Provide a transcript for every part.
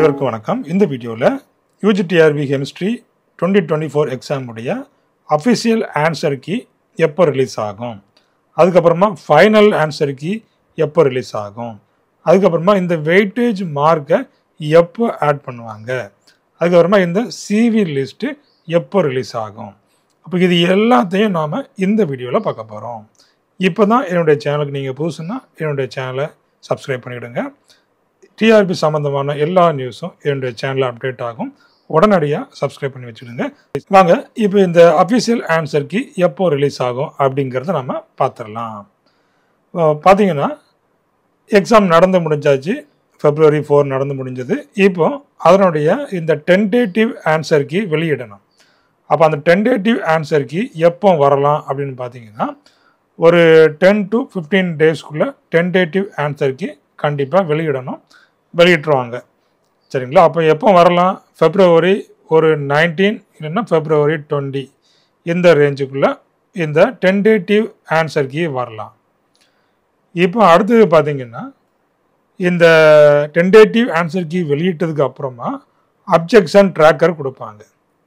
அனைவருக்கும் வணக்கம். இந்த வீடியோவில் யூஜிடிஆர்பி கெமிஸ்ட்ரி 2024 எக்ஸாம் உடைய அஃபிஷியல் ஆன்சர் கீ எப்போ ரிலீஸ் ஆகும், அதுக்கப்புறமா ஃபைனல் ஆன்சர் கீ எப்போ ரிலீஸ் ஆகும், அதுக்கப்புறமா இந்த வெயிட்டேஜ் மார்க்கை எப்போ ஆட் பண்ணுவாங்க, அதுக்கப்புறமா இந்த சிவி லிஸ்ட்டு எப்போ ரிலீஸ் ஆகும். அப்போ இது எல்லாத்தையும் நாம் இந்த வீடியோவில் பார்க்க போகிறோம். இப்போ தான் என்னுடைய சேனலுக்கு நீங்கள் புதுசுன்னா என்னுடைய சேனலை சப்ஸ்கிரைப் பண்ணிவிடுங்க. டிஆர்பி சம்மந்தமான எல்லா நியூஸும் என்னுடைய சேனலில் அப்டேட் ஆகும். உடனடியாக சப்ஸ்கிரைப் பண்ணி வச்சுடுங்க. வாங்க இப்போ இந்த அஃபிஷியல் ஆன்சர் கீ எப்போ ரிலீஸ் ஆகும் அப்படிங்கிறத நம்ம பார்த்துடலாம். பார்த்தீங்கன்னா எக்ஸாம் நடந்து முடிஞ்சாச்சு. February 4 நடந்து முடிஞ்சது. இப்போ அதனுடைய இந்த டென்டேட்டிவ் ஆன்சர் கீ வெளியிடணும். அப்போ அந்த டென்டேட்டிவ் ஆன்சர் கீ எப்போ வரலாம் அப்படின்னு பார்த்தீங்கன்னா ஒரு 10 to 15 டேஸ்க்குள்ளே டென்டேட்டிவ் ஆன்சர் கீ கண்டிப்பாக வெளியிட்டுருவாங்க. சரிங்களா? அப்போ எப்போ வரலாம்? February 19 இல்லைன்னா February 20 இந்த ரேஞ்சுக்குள்ளே இந்த டென்டேட்டிவ் ஆன்சர் கீ வரலாம். இப்போ அடுத்தது பார்த்தீங்கன்னா இந்த டென்டேட்டிவ் ஆன்சர் கீ வெளியிட்டதுக்கு அப்புறமா அப்ஜெக்ஷன் ட்ராக்கர் கொடுப்பாங்க.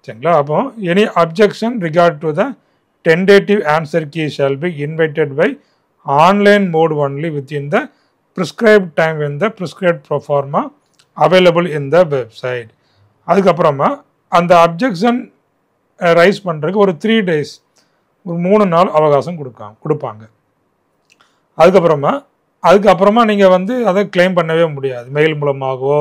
சரிங்களா? அப்போ any objection regard to the tentative answer key shall be invited by online mode only within the prescribed time in the prescribed proforma available in the website. அதுக்கப்புறமா அந்த objection rice பண்ணுறதுக்கு ஒரு 3 days, ஒரு 3 நாள் அவகாசம் கொடுப்பாங்க. அதுக்கப்புறமா நீங்கள் அதை கிளைம் பண்ணவே முடியாது. மெயில் மூலமாகவோ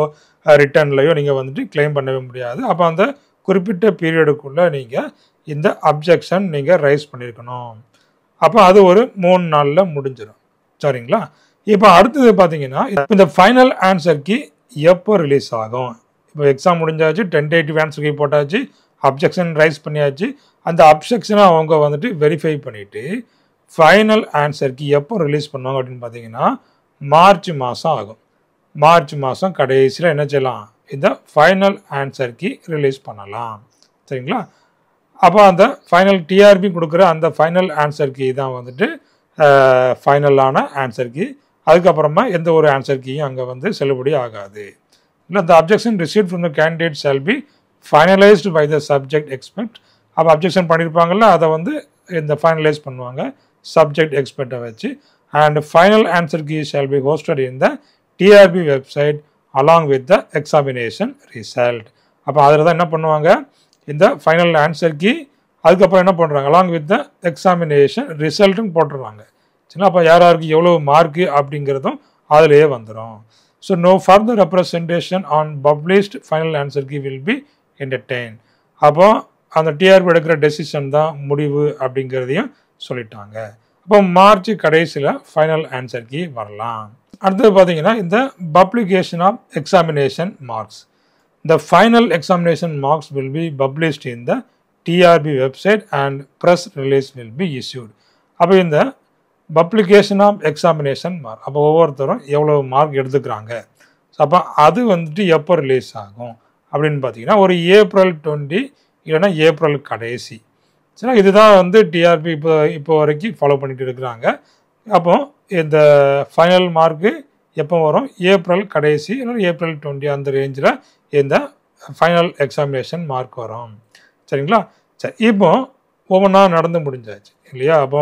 ரிட்டர்ன்லையோ நீங்கள் கிளைம் பண்ணவே முடியாது. அப்போ அந்த குறிப்பிட்ட பீரியடுக்குள்ளே நீங்கள் இந்த அப்ஜெக்ஷன் நீங்கள் ரைஸ் பண்ணியிருக்கணும். அப்போ அது ஒரு 3 நாளில் முடிஞ்சிடும். சரிங்களா? இப்போ அடுத்தது பார்த்தீங்கன்னா இந்த ஃபைனல் ஆன்சர் கீ எப்போ ரிலீஸ் ஆகும்? இப்போ எக்ஸாம் முடிஞ்சாச்சு, டென்டேட்டிவ் ஆன்சர் கீ போட்டாச்சு, அப்ஜெக்ஷன் ரைஸ் பண்ணியாச்சு. அந்த அப்ஜெக்ஷனை அவங்க வெரிஃபை பண்ணிவிட்டு ஃபைனல் ஆன்சர் கீ எப்போ ரிலீஸ் பண்ணுவாங்க அப்படின்னு பார்த்தீங்கன்னா மார்ச் மாதம் ஆகும். மார்ச் மாதம் கடைசியில் என்ன செய்யலாம்? இந்த ஃபைனல் ஆன்சர் கீ ரிலீஸ் பண்ணலாம். சரிங்களா? அப்போ அந்த ஃபைனல் டிஆர்பி கொடுக்குற அந்த ஃபைனல் ஆன்சர் கீ தான் ஃபைனலான ஆன்சர் கீ. அதுக்கப்புறமா எந்த ஒரு ஆன்சர் கீயும் அங்கே செல்லுபடி ஆகாது. இல்லை, the objection received from the candidate shall be finalised by the subject expert. அப்போ அப்ஜெக்ஷன் பண்ணியிருப்பாங்கல்ல, அதை இந்த ஃபைனலைஸ் பண்ணுவாங்க சப்ஜெக்ட் எக்ஸ்பெக்டை வச்சு. And final answer key shall be hosted in the TRB website along with the examination result. அப்போ அதில் தான் என்ன பண்ணுவாங்க? இந்த ஃபைனல் ஆன்சர் கீ அதுக்கப்புறம் என்ன பண்ணுறாங்க? along with the examination resultன்னு போட்டுருவாங்க. சரிங்களா? அப்போ யாருக்கு எவ்வளோ மார்க்கு அப்படிங்கிறதும் அதிலேயே வந்துடும். So no further representation on published final answer key will be entertained. அப்போ அந்த டிஆர்பி எடுக்கிற டெசிஷன் தான் முடிவு அப்படிங்கிறதையும் சொல்லிட்டாங்க. அப்போ மார்ச் கடைசியில் ஃபைனல் ஆன்சர் கீ வரலாம். அடுத்தது பார்த்தீங்கன்னா இந்த publication of examination marks. The final examination marks will be published in the TRB website and press release will be issued. அப்போ இந்த பப்ளிகேஷன் ஆஃப் எக்ஸாமினேஷன் மார்க், அப்போ ஒவ்வொருத்தரும் எவ்வளோ மார்க் எடுத்துக்கிறாங்க, அப்போ அது எப்போ ரிலீஸ் ஆகும் அப்படின்னு பார்த்தீங்கன்னா ஒரு April 20 இல்லைன்னா ஏப்ரல் கடைசி. சரி, இதுதான் டிஆர்பி இப்போ வரைக்கும் ஃபாலோ பண்ணிட்டு இருக்கிறாங்க. அப்போ இந்த ஃபைனல் மார்க்கு எப்போ வரும்? ஏப்ரல் கடைசி இல்லைன்னா April 20 அந்த ரேஞ்சில் இந்த ஃபைனல் எக்ஸாமினேஷன் மார்க் வரும். சரிங்களா? சரி, இப்போ ஒவ்வொன்றா நடந்து முடிஞ்சாச்சு இல்லையா? அப்போ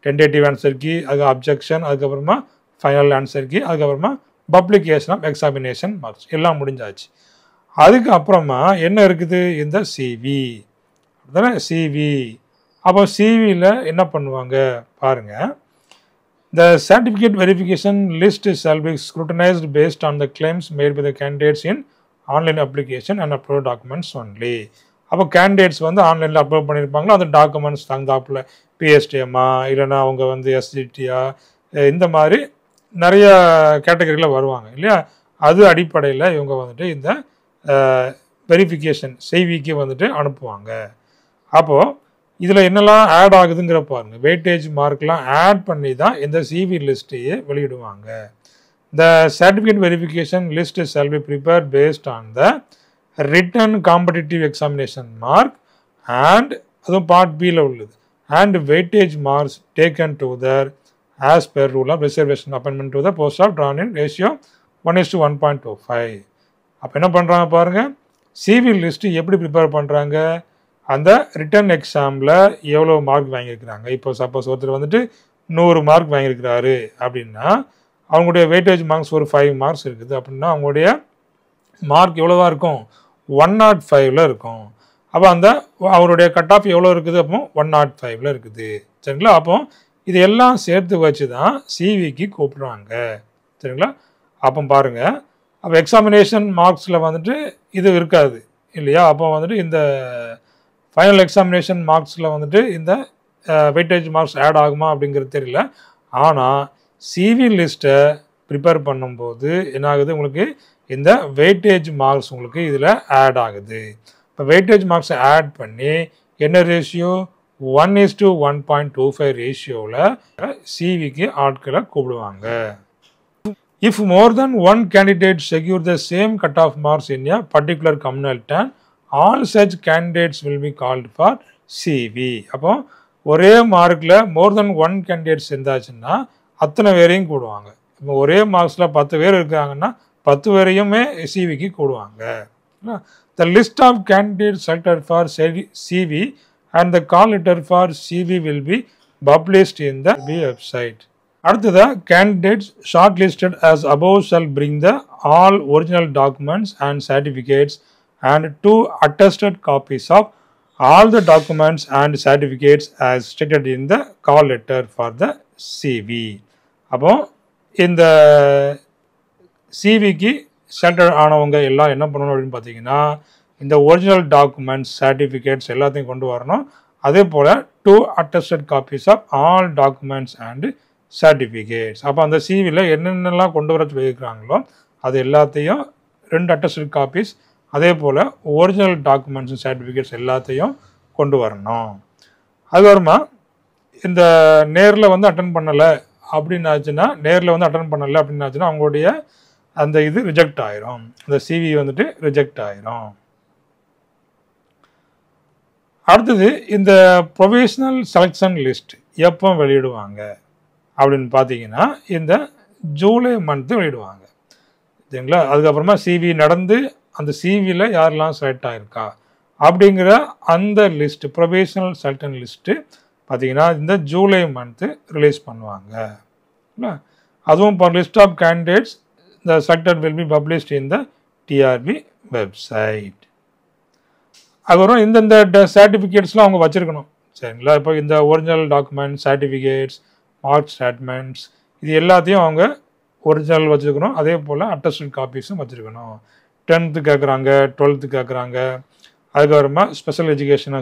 டென்டேட்டிவ் ஆன்சர் கீ, அது அப்ஜெக்ஷன், அதுக்கப்புறமா ஃபைனல் ஆன்சர் கீ, அதுக்கப்புறமா பப்ளிகேஷன் ஆஃப் எக்ஸாமினேஷன் மார்க்ஸ் எல்லாம் முடிஞ்சாச்சு. அதுக்கப்புறமா என்ன இருக்குது? இந்த சிவி. அதுதானே சிவி. அப்போ சிவியில் என்ன பண்ணுவாங்க பாருங்கள். The certificate verification list shall be scrutinized based on the claims made by the candidates in online application and upload documents only. அப்போ கேண்டிடேட்ஸ் ஆன்லைனில் அப்லோட் பண்ணியிருப்பாங்களோ அந்த டாக்குமெண்ட்ஸ் தகுந்தாப்பில் பிஎஸ்டிஎம்மா இல்லைன்னா அவங்க எஸ்ஜிடியா இந்த மாதிரி நிறைய கேட்டகரியில் வருவாங்க இல்லையா? அது அடிப்படையில் இவங்க இந்த வெரிஃபிகேஷன் செய்விக்கு அனுப்புவாங்க. அப்போது இதில் என்னெல்லாம் ஆட் ஆகுதுங்கிற பாருங்கள். வெயிட்டேஜ் மார்க்லாம் ஆட் பண்ணி தான் இந்த சிவி லிஸ்ட்டையே வெளியிடுவாங்க. The certificate verification list shall be prepared based on the written competitive examination mark and அதுவும் பார்ட் பியில் உள்ளது and weightage marks taken together as per rule of reservation appointment to the post of drawn in ratio 1:1.25. அப்போ என்ன பண்ணுறாங்க பாருங்கள், CV list எப்படி prepare பண்ணுறாங்க, அந்த ரிட்டன் எக்ஸாமில் எவ்வளோ மார்க் வாங்கியிருக்கிறாங்க. இப்போ சப்போஸ் ஒருத்தர் வந்துட்டு 100 மார்க் வாங்கியிருக்கிறாரு அப்படின்னா அவங்களுடைய வெயிட்டேஜ் மார்க்ஸ் ஒரு 5 மார்க்ஸ் இருக்குது அப்படின்னா அவங்களுடைய மார்க் எவ்வளோவா இருக்கும், 105ல் இருக்கும். அப்போ அந்த அவருடைய கட் ஆஃப் எவ்வளோ இருக்குது, அப்போ 105ல் இருக்குது. சரிங்களா? அப்போ இது எல்லாம் சேர்த்து வச்சு தான் சிவிக்கு கூப்பிடுறாங்க. சரிங்களா? அப்போ பாருங்கள், அப்போ எக்ஸாமினேஷன் மார்க்ஸில் வந்துட்டு இது இருக்காது இல்லையா? அப்போ வந்துட்டு இந்த ஃபைனல் எக்ஸாமினேஷன் மார்க்ஸில் வந்துட்டு இந்த வெயிட்டேஜ் மார்க்ஸ் ஆட் ஆகுமா அப்படிங்கிறது தெரியல. ஆனால் சிவி லிஸ்ட்டை ப்ரிப்பேர் பண்ணும்போது என்ன ஆகுது, உங்களுக்கு இந்த வெயிட்டேஜ் மார்க்ஸ் உங்களுக்கு இதில் ஆட் ஆகுது. இப்போ வெயிட்டேஜ் மார்க்ஸை ஆட் பண்ணி என்ன ரேஷியோ, 1:1.25 ரேஷியோவில் சிவிக்கு ஆட்களை கூப்பிடுவாங்க. If more than one candidate secure the same cutoff marks in a particular communal term, all such candidates will be called for CV. அப்போ ஒரே மார்க்கில் மோர் தென் 1 கேண்டிடேட்ஸ் இருந்தாச்சுன்னா அத்தனை பேரையும் கூடுவாங்க. இப்போ ஒரே மார்க்ஸில் 10 பேர் இருக்காங்கன்னா 10 பேரையுமே சிவிக்கு கூடுவாங்க. The list of candidates selected for CV and the call letter for CV will be published in the website. அடுத்தது candidates shortlisted as above shall bring the all original documents and certificates and 2 attested copies of all the documents and certificates as stated in the call letter for the CV. அப்போ இந்த சிவிக்கு selected ஆனவங்க எல்லாம் என்ன பண்ணணும் அப்படின்னு பார்த்தீங்கன்னா, இந்த original documents certificates எல்லாத்தையும் கொண்டு வரணும். அதே போல் 2 attested copies of all documents and certificates. அப்போ அந்த சிவியில் என்னென்னலாம் கொண்டு வர சொல்லியிருக்கிறாங்களோ அது எல்லாத்தையும் 2 attested copies, அதே போல் ஒரிஜினல் டாக்குமெண்ட்ஸ் சர்டிஃபிகேட்ஸ் எல்லாத்தையும் கொண்டு வரணும். அதுக்கப்புறமா இந்த நேரில் வந்து அட்டன் பண்ணலை அப்படின்னாச்சுன்னா, அவங்களுடைய அந்த இது ரிஜெக்ட் ஆயிரும், அந்த சிவி வந்துட்டு ரிஜெக்ட் ஆயிரும். அடுத்தது இந்த ப்ரொவிஷனல் செலெக்ஷன் லிஸ்ட் எப்போ வெளியிடுவாங்க அப்படின்னு பார்த்தீங்கன்னா, இந்த ஜூலை மந்த்து வெளியிடுவாங்க. சரிங்களா? அதுக்கப்புறமா சிவி நடந்து அந்த சிவியில் யாரெல்லாம் செலக்ட் ஆகிருக்கா அப்படிங்கிற அந்த லிஸ்ட்டு, ப்ரொவிஷனல் செலெக்ஷன் லிஸ்ட்டு பார்த்தீங்கன்னா இந்த ஜூலை மந்த்து ரிலீஸ் பண்ணுவாங்க. அதுவும் for list of candidates the selected will be published in the TRB website. அதுக்கப்புறம் இந்த சர்டிஃபிகேட்ஸ்லாம் அவங்க வச்சுருக்கணும். சரிங்களா? இப்போ இந்த original document certificates, mark statements, இது எல்லாத்தையும் அவங்க ஒரிஜினல் வச்சுருக்கணும். அதே போல் அட்டஸ்டட் காப்பீஸும் வச்சுருக்கணும். 10th கேட்குறாங்க, 12th கேட்குறாங்க. அதுக்கப்புறமா ஸ்பெஷல் எஜுகேஷன்,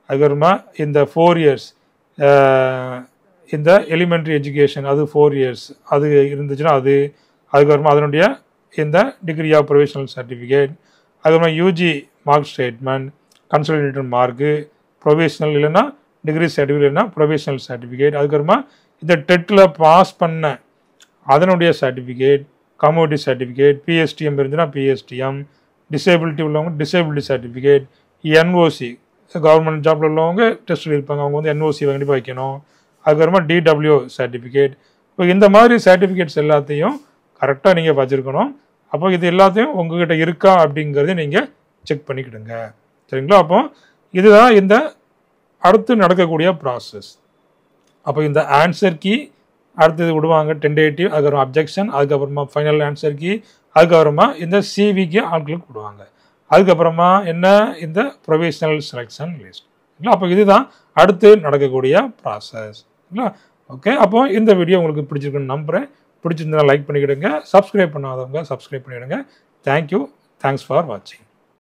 அதுக்கப்புறமா இந்த 4 years இந்த எலிமெண்ட்ரி எஜுகேஷன் அது 4 years அது இருந்துச்சுன்னா அது, அதுக்கப்புறமா அதனுடைய இந்த டிகிரி ஆஃப் ப்ரொவிஷனல் சர்டிஃபிகேட், அதுக்கப்புறமா UG mark statement, consolidated mark, provisional இல்லைன்னா டிகிரி சர்டிஃபிகேட் இல்லைன்னா ப்ரொவிஷனல் சர்டிஃபிகேட், அதுக்கப்புறமா இந்த டெட்டில் பாஸ் பண்ண அதனுடைய சர்டிஃபிகேட், கம்யூனிட்டி சர்டிஃபிகேட், பிஎஸ்டிஎம் இருந்துச்சுன்னா பிஎஸ்டிஎம், டிசேபிலிட்டி உள்ளவங்க டிசேபிலிட்டி சர்டிஃபிகேட், என்ஓசி கவர்மெண்ட் ஜாப்பில் உள்ளவங்க டெஸ்ட் இருப்பாங்க, அவங்க வந்து என்ஓசி கண்டிப்பாக வைக்கணும். அதுக்கப்புறமா டிடபிள்யூ சர்டிஃபிகேட். இப்போ இந்த மாதிரி சர்டிஃபிகேட்ஸ் எல்லாத்தையும் கரெக்டாக நீங்கள் வச்சுருக்கணும். அப்போ இது எல்லாத்தையும் உங்ககிட்ட இருக்கா அப்படிங்கிறத நீங்கள் செக் பண்ணிக்கிடுங்க. சரிங்களா? அப்போ இதுதான் இந்த அடுத்து நடக்கக்கூடிய ப்ராசஸ். அப்போ இந்த ஆன்சர் கீ அடுத்தது விடுவாங்க, டென்டேட்டிவ், அதுக்கப்புறம் அப்ஜெக்ஷன், அதுக்கப்புறமா ஃபைனல் ஆன்சர் கீ, அதுக்கப்புறமா இந்த சிவிக்கு ஆட்களுக்கு விடுவாங்க. அதுக்கப்புறமா என்ன, இந்த ப்ரொவிஷனல் செலெக்ஷன் லிஸ்ட். அப்போ இதுதான் அடுத்து நடக்கக்கூடிய ப்ராசஸ். ஓகே, அப்போ இந்த வீடியோ உங்களுக்கு பிடிச்சிருக்குன்னு நம்புகிறேன். பிடிச்சிருந்தா லைக் பண்ணிக்கிடுங்க. சப்ஸ்கிரைப் பண்ணாதவங்க சப்ஸ்கிரைப் பண்ணிவிடுங்க. தேங்க்யூ. தேங்க்ஸ் ஃபார் வாட்சிங்.